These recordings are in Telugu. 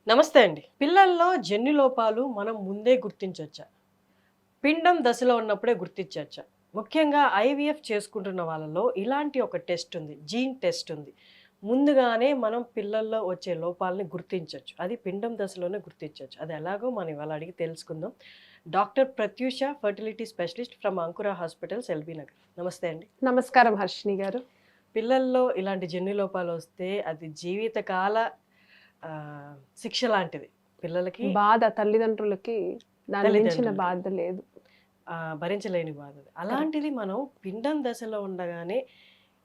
నమస్తే అండి. పిల్లల్లో జన్యు లోపాలు మనం ముందే గుర్తించొచ్చా? పిండం దశలో ఉన్నప్పుడే గుర్తించొచ్చా? ముఖ్యంగా ఐవీఎఫ్ చేసుకుంటున్న వాళ్ళలో ఇలాంటి ఒక టెస్ట్ ఉంది. జీన్ టెస్ట్ ఉంది. ముందుగానే మనం పిల్లల్లో వచ్చే లోపాలని గుర్తించొచ్చు. అది పిండం దశలోనే గుర్తించొచ్చు. అది ఎలాగో మనం ఇవాళ అడిగి తెలుసుకుందాం. Doctor Prathyusha fertility specialist from Ankura hospitals LB Nagar. నమస్తే అండి. నమస్కారం హర్షిని గారు. పిల్లల్లో ఇలాంటి జన్యు లోపాలు వస్తే అది జీవితకాల శిక్ష లాంటిది. పిల్లలకి బాధ తల్లిదండ్రులకి దాని మించిన తల్లిదండ్రులకి. బాధ లేదు. భరించలేని బాధ అది. కరెక్ట్. అలాంటిది మనం పిండం దశలో ఉండగానే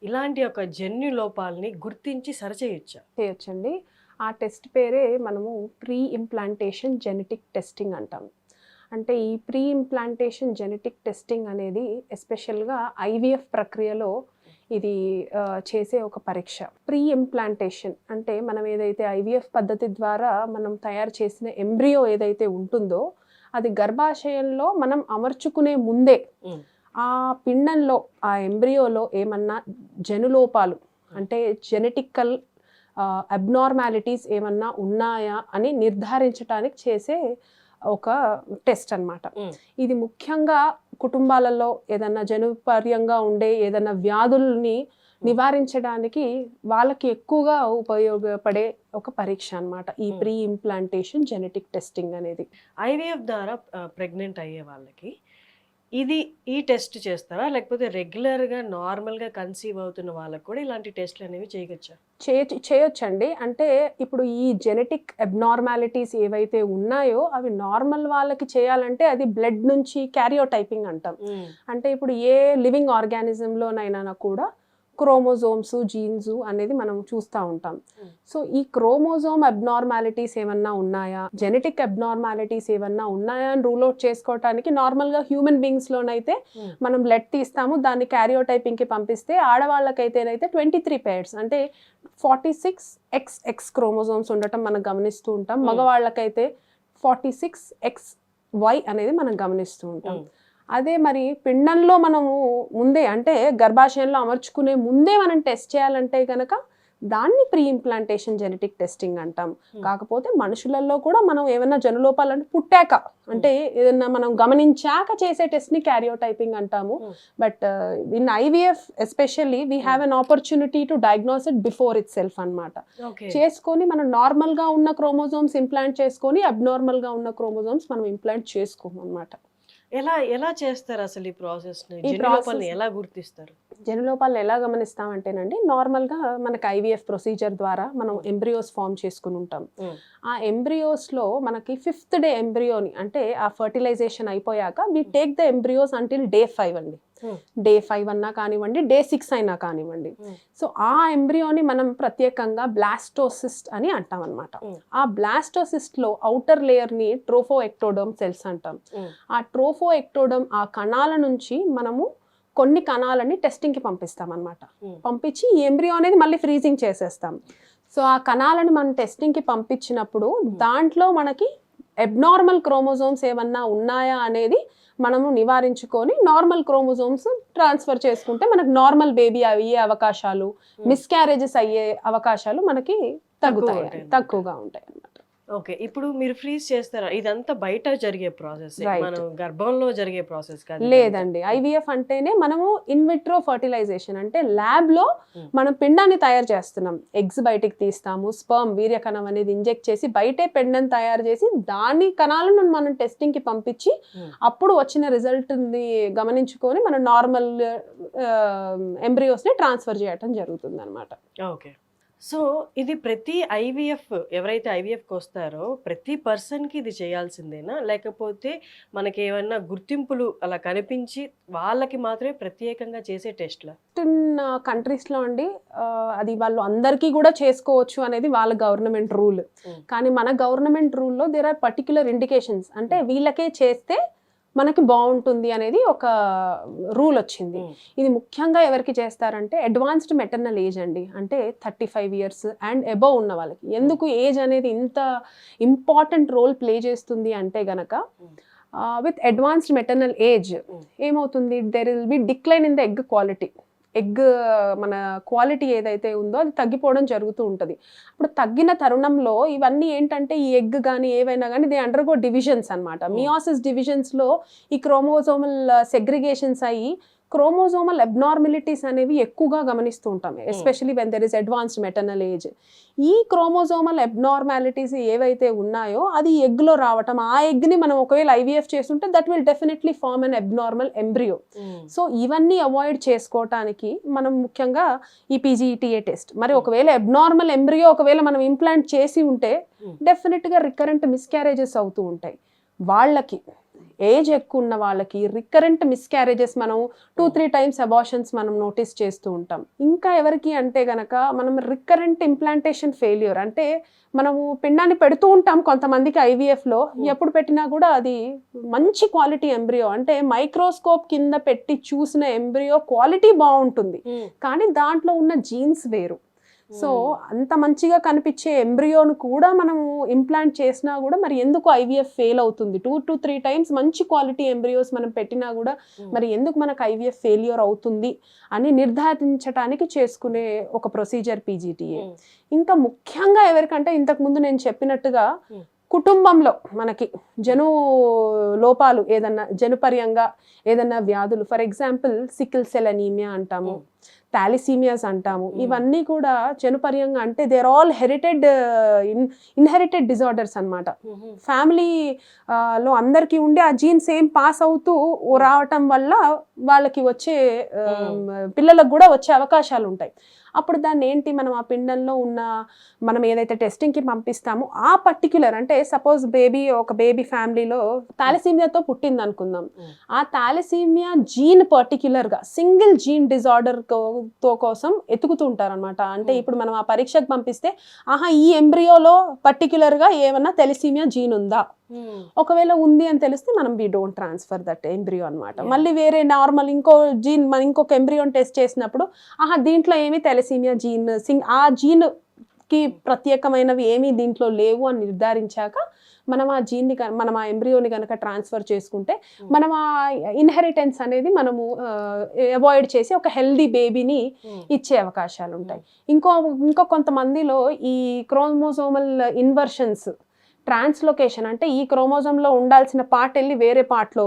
ఇలాంటి ఒక జన్యు లోపాలని గుర్తించి సరిచేయొచ్చా? చేయొచ్చండి. ఆ టెస్ట్ పేరే మనము ప్రీ ఇంప్లాంటేషన్ జెనెటిక్ టెస్టింగ్ అంటాం. అంటే ఈ ప్రీ ఇంప్లాంటేషన్ జెనెటిక్ టెస్టింగ్ అనేది ఎస్పెషల్‌గా ఐవీఎఫ్ ప్రక్రియలో ఇది చేసే ఒక పరీక్ష. ప్రీ ఇంప్లాంటేషన్ అంటే మనం ఏదైతే ఐవీఎఫ్ పద్ధతి ద్వారా మనం తయారు చేసిన ఎంబ్రియో ఏదైతే ఉంటుందో అది గర్భాశయంలో మనం అమర్చుకునే ముందే హ్మ్. ఆ పిండంలో ఆ ఎంబ్రియోలో ఏమన్నా జనులోపాలు అంటే జెనెటికల్ అబ్నార్మాలిటీస్ ఏమన్నా ఉన్నాయా అని నిర్ధారించడానికి చేసే ఒక టెస్ట్ అన్నమాట. హ్మ్. ఇది ముఖ్యంగా కుటుంబాలలో ఏదన్నా జనుపర్యంగా ఉండే ఏదన్నా వ్యాధుల్ని నివారించడానికి వాళ్ళకి ఎక్కువగా ఉపయోగపడే ఒక పరీక్ష అన్నమాట ఈ ప్రీ ఇంప్లాంటేషన్ జెనెటిక్ టెస్టింగ్ అనేది. ఐవీఎఫ్ ద్వారా ప్రెగ్నెంట్ అయ్యే వాళ్ళకి ఈ టెస్ట్ చేస్తారా? లేకపోతే రెగ్యులర్‌గా నార్మల్‌గా కన్సీవ్ అవుతున్న వాళ్ళకి కూడా ఇలాంటి టెస్ట్‌లు అనేవి చేయొచ్చా? చేయొచ్చండి. అంటే ఇప్పుడు ఈ జెనెటిక్ అబ్నార్మాలిటీస్ ఏవైతే ఉన్నాయో అవి నార్మల్ వాళ్ళకి చేయాలంటే అది బ్లడ్ నుంచి క్యారియోటైపింగ్ అంటాం. హ్మ్. అంటే ఇప్పుడు ఏ లివింగ్ ఆర్గానిజంలోనైనా కూడా క్రోమోజోమ్స్, జీన్స్ అనేది మనం చూస్తూ ఉంటాం. సో ఈ క్రోమోజోమ్ అబ్నార్మాలిటీస్ ఏమన్నా ఉన్నాయా, జెనెటిక్ అబ్నార్మాలిటీస్ ఏమన్నా ఉన్నాయా అని రూల్ అవుట్ చేసుకోవటానికి నార్మల్గా హ్యూమన్ బీయింగ్స్లోనైతే మనం బ్లడ్ తీస్తాము, దాన్ని క్యారియోటైపింగ్కి పంపిస్తే ఆడవాళ్ళకైతేనైతే 23 పెయిర్స్ అంటే 46XX క్రోమోజోమ్స్ ఉండటం మనం గమనిస్తూ ఉంటాం. మగవాళ్ళకైతే 46XY అనేది మనం గమనిస్తూ ఉంటాం. అదే మరి పిండంలో మనము ముందే అంటే గర్భాశయంలో అమర్చుకునే ముందే మనం టెస్ట్ చేయాలంటే కనుక దాన్ని ప్రీ ఇంప్లాంటేషన్ జెనెటిక్ టెస్టింగ్ అంటాం. కాకపోతే మనుషులలో కూడా మనం ఏమైనా జనులోపాలు అంటే పుట్టాక అంటే ఏదైనా మనం గమనించాక చేసే టెస్ట్ని క్యారియోటైపింగ్ అంటాము. But in IVF especially we have an opportunity to diagnose it before it self అనమాట. చేసుకొని మనం నార్మల్గా ఉన్న క్రోమోజోమ్స్ ఇంప్లాంట్ చేసుకొని అబ్నార్మల్గా ఉన్న క్రోమోజోమ్స్ మనం ఇంప్లాంట్ చేసుకోము అనమాట. ఎలా చేస్తారు అసలు ఈ ప్రాసెస్‌ని? జన్యు లోపాలని ఎలా గుర్తిస్తారు? జనులోపాలను ఎలా గమనిస్తామంటేనండి నార్మల్గా మనకి ఐవీఎఫ్ ప్రొసీజర్ ద్వారా మనం ఎంబ్రియోస్ ఫామ్ చేసుకుని ఉంటాం. ఆ ఎంబ్రియోస్లో మనకి 5th డే ఎంబ్రియోని అంటే ఆ ఫర్టిలైజేషన్ అయిపోయాక we take the embryos until day 5 అండి. డే 5 అన్నా కానివ్వండి, డే 6 అయినా కానివ్వండి. సో ఆ ఎంబ్రియోని మనం ప్రత్యేకంగా బ్లాస్టోసిస్ట్ అని అంటాం అనమాట. ఆ బ్లాస్టోసిస్ట్లో ఔటర్ లేయర్ని ట్రోఫోఎక్టోడర్మ్ సెల్స్ అంటాం. ఆ ట్రోఫోఎక్టోడర్మ్ ఆ కణాల నుంచి మనము కొన్ని కణాలని టెస్టింగ్కి పంపిస్తాం అనమాట. పంపించి ఈ ఎంబ్రియో అనేది మళ్ళీ ఫ్రీజింగ్ చేసేస్తాం. సో ఆ కణాలను మనం టెస్టింగ్కి పంపించినప్పుడు దాంట్లో మనకి అబ్నార్మల్ క్రోమోజోమ్స్ ఏమన్నా ఉన్నాయా అనేది మనము నివారించుకొని నార్మల్ క్రోమోజోమ్స్ ట్రాన్స్ఫర్ చేసుకుంటే మనకు నార్మల్ బేబీ అయ్యే అవకాశాలు, మిస్క్యారేజెస్ అయ్యే అవకాశాలు మనకి తక్కువగా ఉంటాయి అన్నమాట. ఓకే. ఇప్పుడు మీరు ఫ్రీజ్ చేస్తారా? ఇదంతా బయట జరిగే ప్రాసెస్. మనం గర్భంలో జరిగే ప్రాసెస్ కాదు. లేదండి. ఐవీఎఫ్ అంటేనే మనము ఇన్ విట్రో ఫర్టిలైజేషన్ అంటే ల్యాబ్‌లో మనం పిండాన్ని తయారు చేస్తున్నాం. ఎగ్స్ బయటికి తీస్తాము, స్పర్మ్ వీర్యకణం అనేది ఇంజెక్ట్ చేసి బయటే పిండం తయారు చేసి దాని కణాలను మనం టెస్టింగ్కి పంపించి అప్పుడు వచ్చిన రిజల్ట్ని గమనించుకొని మనం నార్మల్ ఎంబ్రియోస్ని ట్రాన్స్ఫర్ చేయటం జరుగుతుంది అనమాట. ఓకే. సో ఇది ప్రతి ఐవీఎఫ్ ఎవరైతే ఐవీఎఫ్కి వస్తారో ప్రతి పర్సన్కి ఇది చేయాల్సిందేనా? లేకపోతే మనకి ఏమన్నా గుర్తింపులు అలా కనిపించి వాళ్ళకి మాత్రమే ప్రత్యేకంగా చేసే టెస్ట్‌లా? కంట్రీస్లో అండి అది వాళ్ళు అందరికీ కూడా చేసుకోవచ్చు అనేది వాళ్ళ గవర్నమెంట్ రూల్. కానీ మన గవర్నమెంట్ రూల్లో దేర్ ఆర్ పర్టిక్యులర్ ఇండికేషన్స్ అంటే వీళ్ళకే చేస్తే మనకి బాగుంటుంది అనేది ఒక రూల్ వచ్చింది. ఇది ముఖ్యంగా ఎవరికి చేస్తారంటే అడ్వాన్స్డ్ మెటర్నల్ ఏజ్ అండి. అంటే 35 ఇయర్స్ అండ్ అబవ్ ఉన్న వాళ్ళకి. ఎందుకు ఏజ్ అనేది ఇంత ఇంపార్టెంట్ రోల్ ప్లే చేస్తుంది అంటే గనక విత్ అడ్వాన్స్డ్ మెటర్నల్ ఏజ్ ఏమవుతుంది, there will be decline in the egg quality. Egg మన క్వాలిటీ ఏదైతే ఉందో అది తగ్గిపోవడం జరుగుతూ ఉంటుంది. ఇప్పుడు తగ్గిన తరుణంలో ఇవన్నీ ఏంటంటే ఈ ఎగ్ కానీ ఏవైనా కానీ దే అండర్గో డివిజన్స్ అనమాట. మియోసిస్ డివిజన్స్లో ఈ క్రోమోజోమల్ సెగ్రిగేషన్స్ అయ్యి క్రోమోజోమల్ అబ్నార్మలిటీస్ అనేవి ఎక్కువగా గమనిస్తూ ఉంటాం, especially when there is advanced maternal age. ఈ క్రోమోజోమల్ అబ్నార్మాలిటీస్ ఏవైతే ఉన్నాయో అది ఎగ్లో రావటం, ఆ ఎగ్ని మనం ఒకవేళ ఐవీఎఫ్ చేస్తుంటే that will definitely form an abnormal embryo. So ఇవన్నీ అవాయిడ్ చేసుకోవటానికి మనం ముఖ్యంగా ఈ పీజీటీఏ టెస్ట్. మరి ఒకవేళ అబ్నార్మల్ ఎంబ్రియో ఒకవేళ మనం ఇంప్లాంట్ చేసి ఉంటే డెఫినెట్గా రికరెంట్ మిస్క్యారేజెస్ అవుతూ ఉంటాయి. వాళ్ళకి ఏజ్ ఎక్కువ ఉన్న వాళ్ళకి రికరెంట్ మిస్క్యారేజెస్ మనం 2-3 times అబార్షన్స్ మనం నోటీస్ చేస్తూ ఉంటాం. ఇంకా ఎవరికి అంటే గనక మనం రికరెంట్ ఇంప్లాంటేషన్ ఫెయిల్యూర్, అంటే మనము పిండాన్ని పెడుతూ ఉంటాం కొంతమందికి ఐవీఎఫ్లో, ఎప్పుడు పెట్టినా కూడా అది మంచి క్వాలిటీ ఎంబ్రియో, అంటే మైక్రోస్కోప్ కింద పెట్టి చూసిన ఎంబ్రియో క్వాలిటీ బాగుంటుంది కానీ దాంట్లో ఉన్న జీన్స్ వేరు. సో అంత మంచిగా కనిపించే ఎంబ్రియోను కూడా మనము ఇంప్లాంట్ చేసినా కూడా మరి ఎందుకు ఐవీఎఫ్ ఫెయిల్ అవుతుంది? 2-3 times మంచి క్వాలిటీ ఎంబ్రియోస్ మనం పెట్టినా కూడా మరి ఎందుకు మనకు ఐవీఎఫ్ ఫెయిల్యూర్ అవుతుంది అని నిర్ధారించడానికి చేసుకునే ఒక ప్రొసీజర్ పీజీటీఏ. ఇంకా ముఖ్యంగా ఎవరికంటే ఇంతకుముందు నేను చెప్పినట్టుగా కుటుంబంలో మనకి జను లోపాలు ఏదన్నా జనుపర్యంగా ఏదన్నా వ్యాధులు, for example sickle cell anaemia అంటాము, థాలిసీమియాస్ అంటాము, ఇవన్నీ కూడా జనుపర్యంగా అంటే they are all inherited disorders అనమాట. ఫ్యామిలీ లో అందరికీ ఉండి ఆ జీన్ సేమ్ పాస్ అవుతూ రావటం వల్ల వాళ్ళకి వచ్చే పిల్లలకు కూడా వచ్చే అవకాశాలు ఉంటాయి. అప్పుడు దాన్ని ఏంటి మనం ఆ పిండంలో ఉన్న మనం ఏదైతే టెస్టింగ్కి పంపిస్తామో ఆ పర్టిక్యులర్, అంటే సపోజ్ ఒక బేబీ ఫ్యామిలీలో థాలసీమియాతో పుట్టింది అనుకుందాం, ఆ థాలసీమియా జీన్ పర్టిక్యులర్గా సింగిల్ జీన్ డిజార్డర్ కోసం ఎతుకుతూ ఉంటారు అనమాట. అంటే ఇప్పుడు మనం ఆ పరీక్షకు పంపిస్తే ఈ ఎంబ్రియోలో పర్టిక్యులర్గా ఏమన్నా థాలసీమియా జీన్ ఉందా, ఒకవేళ ఉంది అని తెలిస్తే మనం we don't transfer that embryo అనమాట. మళ్ళీ వేరే నార్మల్ ఇంకొక ఎంబ్రియోని టెస్ట్ చేసినప్పుడు దీంట్లో ఏమి థాలసీమియా జీన్ ఆ జీన్ కి ప్రత్యేకమైనవి ఏమీ దీంట్లో లేవు అని నిర్ధారించాక మనం ఆ జీన్ని మనం ఆ ఎంబ్రియోని కనుక ట్రాన్స్ఫర్ చేసుకుంటే మనం ఆ ఇన్హెరిటెన్స్ అనేది మనము అవాయిడ్ చేసి ఒక హెల్దీ బేబీని ఇచ్చే అవకాశాలు ఉంటాయి. ఇంకో కొంతమందిలో ఈ క్రోమోజోమల్ ఇన్వర్షన్స్, ట్రాన్స్లోకేషన్, అంటే ఈ క్రోమోజోమ్లో ఉండాల్సిన పార్ట్ వెళ్ళి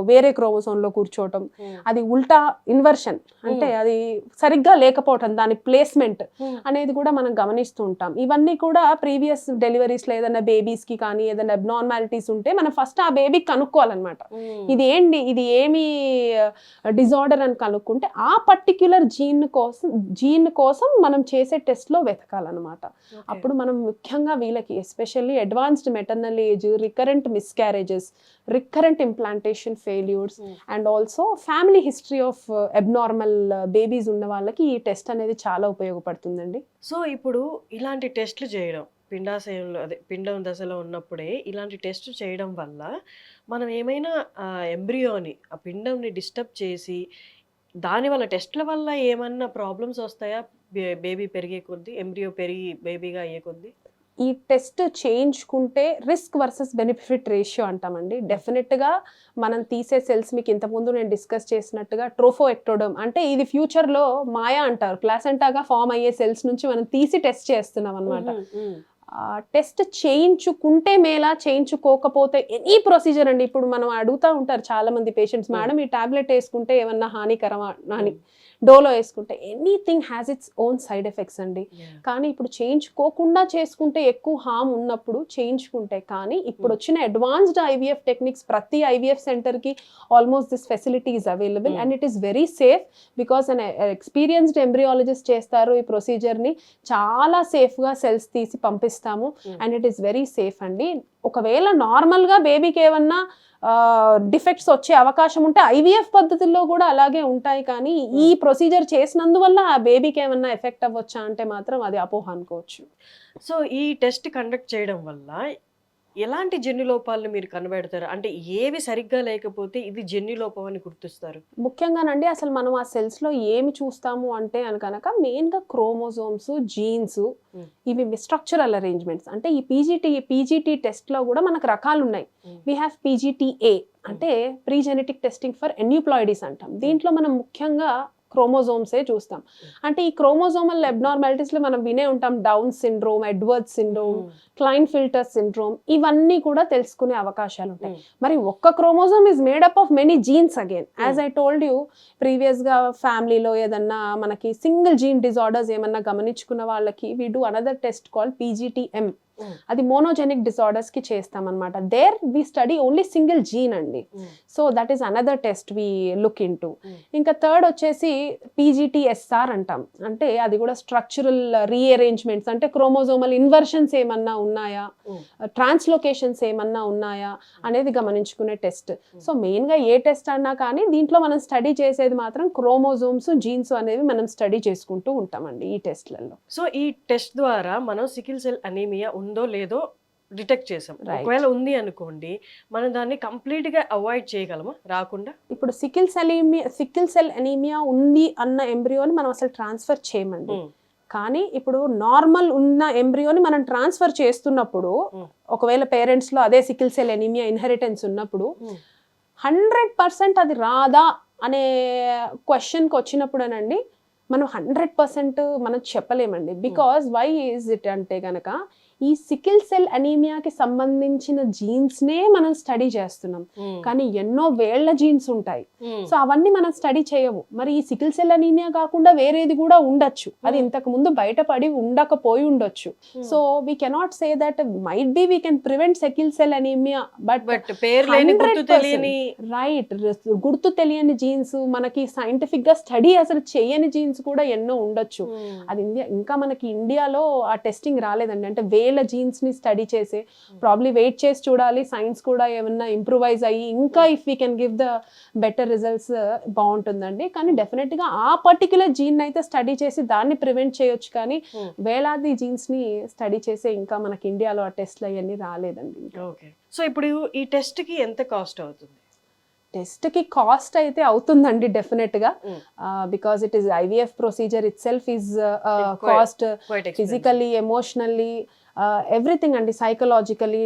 వేరే క్రోమోజోమ్లో కూర్చోవటం, అది ఉల్టా ఇన్వర్షన్, అంటే అది సరిగ్గా లేకపోవటం, దాని ప్లేస్మెంట్ అనేది కూడా మనం గమనిస్తూ ఉంటాం. ఇవన్నీ కూడా ప్రీవియస్ డెలివరీస్లో ఏదైనా బేబీస్కి కానీ ఏదైనా అబ్నార్మాలిటీస్ ఉంటే మనం ఫస్ట్ ఆ బేబీకి కనుక్కోవాలన్నమాట. ఇది ఏమి డిజార్డర్ అని కనుక్కుంటే ఆ పర్టిక్యులర్ జీన్ కోసం మనం చేసే టెస్ట్లో వెతకాలన్నమాట. అప్పుడు మనం ముఖ్యంగా వీళ్ళకి especially advanced maternal age, recurrent miscarriages, recurrent implantation failures and also family history of abnormal babies ఉన్న వాళ్ళకి ఈ టెస్ట్ అనేది చాలా ఉపయోగపడుతుందండి. సో ఇప్పుడు ఇలాంటి టెస్ట్లు చేయడం పిండం దశలో ఉన్నప్పుడే ఇలాంటి టెస్ట్ చేయడం వల్ల మనం ఏమైనా ఎంబ్రియోని ఆ పిండంని డిస్టర్బ్ చేసి దానివల్ల టెస్ట్ల వల్ల ఏమన్నా ప్రాబ్లమ్స్ వస్తాయా? బేబీ పెరిగే కొద్దీ, ఎంబ్రియో పెరిగి బేబీగా అయ్యే కొద్దీ ఈ టెస్ట్ చేయించుకుంటే రిస్క్ వర్సెస్ బెనిఫిట్ రేషియో అంటామండి. డెఫినెట్గా మనం తీసే సెల్స్ మీకు ఇంతకుముందు నేను డిస్కస్ చేసినట్టుగా ట్రోఫోఎక్టోడర్మ్, అంటే ఇది ఫ్యూచర్లో మాయా అంటారు, ప్లాసెంటాగా ఫామ్ అయ్యే సెల్స్ నుంచి మనం తీసి టెస్ట్ చేస్తున్నాం అనమాట. టెస్ట్ చేయించుకుంటే మేలా, చేయించుకోకపోతే ఎనీ ప్రొసీజర్ అండి. ఇప్పుడు మనం అడుగుతూ ఉంటారు చాలా మంది పేషెంట్స్, మేడం ఈ టాబ్లెట్ వేసుకుంటే ఏమన్నా హానికరమా అని, డోలో వేసుకుంటే anything has its own side effects అండి. కానీ ఇప్పుడు చేయించుకోకుండా చేసుకుంటే ఎక్కువ హామ్ ఉన్నప్పుడు చేయించుకుంటే, కానీ ఇప్పుడు వచ్చిన అడ్వాన్స్డ్ ఐవీఎఫ్ టెక్నిక్స్ ప్రతి ఐవీఎఫ్ సెంటర్కి almost this facility is available and it is very safe because an experienced embryologist చేస్తారు ఈ ప్రొసీజర్ని, చాలా సేఫ్గా సెల్స్ తీసి పంపిస్తాము and it is very safe అండి. ఒకవేళ నార్మల్గా బేబీకి ఏమన్నా డిఫెక్ట్స్ వచ్చే అవకాశం ఉంటే ఐవీఎఫ్ పద్ధతుల్లో కూడా అలాగే ఉంటాయి, కానీ ఈ ప్రొసీజర్ చేసినందువల్ల ఆ బేబీకి ఏమన్నా ఎఫెక్ట్ అవ్వచ్చా అంటే మాత్రం అది అపోహ అనుకోవచ్చు. సో ఈ టెస్ట్ కండక్ట్ చేయడం వల్ల ఎలాంటి జన్యు లోపాలను మీరు కనబెడతారు? అంటే ఏవి సరిగ్గా లేకపోతే ఇది జన్యు లోపం అని గుర్తిస్తారు? ముఖ్యంగానండి అసలు మనం ఆ సెల్స్లో ఏమి చూస్తాము అంటే కనుక మెయిన్గా క్రోమోజోమ్స్, జీన్స్, ఇవి స్ట్రక్చరల్ అరేంజ్మెంట్స్. అంటే ఈ పీజీటీ టెస్ట్లో కూడా మనకు రకాలు ఉన్నాయి. వీ హ్యావ్ పీజీటీఏ అంటే ప్రీ జెనెటిక్ టెస్టింగ్ ఫర్ ఎన్యూప్లాయిడీస్ అంటాం. దీంట్లో మనం ముఖ్యంగా క్రోమోజోమ్సే చూస్తాం. అంటే ఈ క్రోమోజోమల్ అబ్నార్మాలిటీస్లో మనం వినే ఉంటాం down syndrome, Edward syndrome, Klein filter syndrome, ఇవన్నీ కూడా తెలుసుకునే అవకాశాలు ఉంటాయి. మరి ఒక్క chromosome is made up of many jeans again. As I told you ప్రీవియస్గా ఫ్యామిలీలో ఏదన్నా మనకి సింగిల్ జీన్ డిజార్డర్స్ ఏమన్నా గమనించుకున్న వాళ్ళకి we do another test call PGTM. అది మోనోజెనిక్ డిజార్డర్స్ కి చేస్తాం అనమాట. There we study only single gene అండి. So that is another test we look into. ఇంకా థర్డ్ వచ్చేసి PGTSR అంటాం. అంటే అది కూడా స్ట్రక్చరల్ రీఅరేంజ్మెంట్స్, అంటే క్రోమోజోమల్ ఇన్వర్షన్స్ ఏమన్నా ఉన్నాయా, ట్రాన్స్లోకేషన్స్ ఏమన్నా ఉన్నాయా అనేది గమనించుకునే టెస్ట్. సో మెయిన్గా ఏ టెస్ట్ అన్నా కానీ దీంట్లో మనం స్టడీ చేసేది మాత్రం క్రోమోజోమ్స్, జీన్స్ అనేవి మనం స్టడీ చేసుకుంటూ ఉంటామండి ఈ టెస్ట్లలో. సో ఈ టెస్ట్ ద్వారా మనం సికిల్ సెల్ అనీమియా ఉందో లేదో డిటెక్ట్ చేసాం. ఒకవేళ ఉంది అనుకోండి, మనం దాన్ని కంప్లీట్ గా అవాయిడ్ చేయగలమా రాకుండా? ఇప్పుడు సికిల్ సెల్ అనీమియా ఉంది అన్న ఎంబ్రియోని మనం అసలు ట్రాన్స్ఫర్ చేయమండి. కానీ ఇప్పుడు నార్మల్ ఉన్న ఎంబ్రియోని మనం ట్రాన్స్ఫర్ చేస్తున్నప్పుడు ఒకవేళ పేరెంట్స్ లో అదే సికిల్ సెల్ అనీమియా ఇన్హెరిటెన్స్ ఉన్నప్పుడు 100% అది రాదా అనే క్వశ్చన్కి వచ్చినప్పుడేనండి మనం 100% మనం చెప్పలేమండి. బికాజ్ వై ఈజ్ ఇట్ అంటే కనుక ఈ సికిల్ సెల్ అనీమియాకి సంబంధించిన జీన్స్నే మనం స్టడీ చేస్తున్నాం, కానీ ఎన్నో వేళ్ల జీన్స్ ఉంటాయి. సో అవన్నీ మనం స్టడీ చేయము. మరి ఈ సికిల్ సెల్ అనీమియా కాకుండా వేరేది కూడా ఉండొచ్చు, అది ఇంతకు ముందు బయటపడి ఉండకపోయి ఉండొచ్చు. So we cannot say that might be we can prevent sickle cell anaemia, but right గుర్తు తెలియని జీన్స్, మనకి సైంటిఫిక్ గా స్టడీ అసలు చేయని జీన్స్ కూడా ఎన్నో ఉండొచ్చు. అది ఇంకా మనకి ఇండియాలో ఆ టెస్టింగ్ రాలేదండి. అంటే వేల జీన్స్ ని స్టడీ చేసే ప్రాబ్లీ వెయిట్ చేసి చూడాలి, సైన్స్ కూడా ఏమన్నా ఇంప్రూవైజ్ అయ్యి ఇంకా if we can give the better results బాగుంటుందండి. కానీ డెఫినెట్ గా ఆ పర్టికులర్ జీన్ అయితే స్టడీ చేసి దాన్ని ప్రివెంట్ చేయొచ్చు, కానీ వేలాది జీన్స్ ని స్టడీ చేసే ఇంకా మనకి ఇండియాలో ఆ టెస్ట్లు అవన్నీ రాలేదండి. ఓకే, సో ఇప్పుడు ఈ టెస్ట్ కి ఎంత కాస్ట్ అవుతుంది? టెస్ట్ కి కాస్ట్ అయితే అవుతుందండి డెఫినెట్ గా, because it is IVF procedure it self is cost, physically, emotionally, everything అండి, సైకలాజికలీ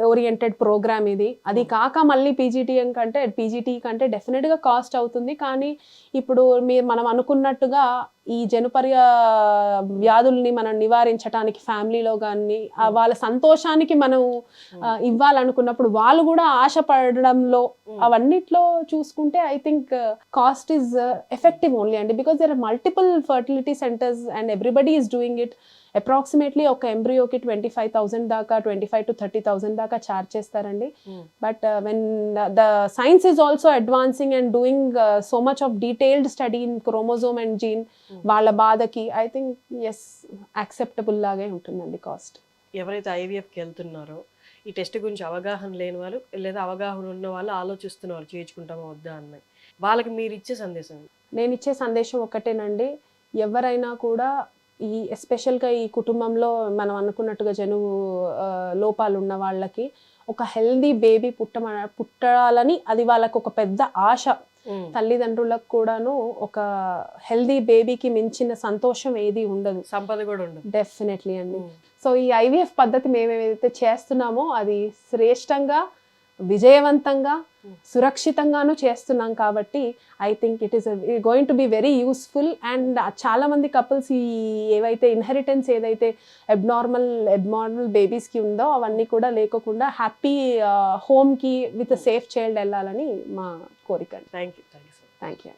ఓరియంటెడ్ ప్రోగ్రామ్ ఇది. అది కాక మళ్ళీ PGT కంటే డెఫినెట్గా కాస్ట్ అవుతుంది. కానీ ఇప్పుడు మనం అనుకున్నట్టుగా ఈ జనుపర్య వ్యాధుల్ని మనం నివారించడానికి ఫ్యామిలీలో కానీ వాళ్ళ సంతోషానికి మనం ఇవ్వాలనుకున్నప్పుడు వాళ్ళు కూడా ఆశపడడంలో అవన్నిట్లో చూసుకుంటే I think cost is effective only అండి. Because there are multiple fertility centres and everybody is doing it. Approximately ఒక ఎంబ్రియోకి 25,000 దాకా, 25,000 to 30,000 దాకా ఛార్జ్ చేస్తారండి. But when the science is also advancing and doing so much of detailed study in chromosome and gene, వాళ్ళ బాధకి ఐ థింక్ ఎస్ యాక్సెప్టబుల్ లాగే ఉంటుందండి కాస్ట్. ఎవరైతే IVFకి వెళ్తున్నారో ఈ టెస్ట్ గురించి అవగాహన లేని వాళ్ళు లేదా అవగాహన ఉన్న వాళ్ళు ఆలోచిస్తున్న వాళ్ళు చేయించుకుంటామా వద్దా అన్నాయి, వాళ్ళకి మీరు ఇచ్చే సందేశం? నేను ఇచ్చే సందేశం ఒకటేనండి, ఎవరైనా కూడా ఈ ఎస్పెషల్గా ఈ కుటుంబంలో మనం అనుకున్నట్టుగా లోపాలు ఉన్న వాళ్ళకి ఒక హెల్దీ బేబీ పుట్టాలని అది వాళ్ళకు ఒక పెద్ద ఆశ. తల్లిదండ్రులకు కూడాను ఒక హెల్దీ బేబీకి మించిన సంతోషం ఏది ఉండదు, సంపద కూడా ఉండదు. డెఫినెట్లీ అండి. సో ఈ IVF పద్ధతి మేము ఏదైతే చేస్తున్నామో అది శ్రేష్టంగా, విజయవంతంగా, సురక్షితంగాను చేస్తున్నాం కాబట్టి I think it is going to be very useful. And చాలా మంది కపుల్స్ ఈ ఏవైతే ఇన్హెరిటెన్స్ ఏదైతే అబ్నార్మల్ బేబీస్కి ఉందో అవన్నీ కూడా లేకోకుండా హ్యాపీ హోమ్కి విత్ సేఫ్ చైల్డ్ వెళ్ళాలని మా కోరిక. Thank you. Thank you.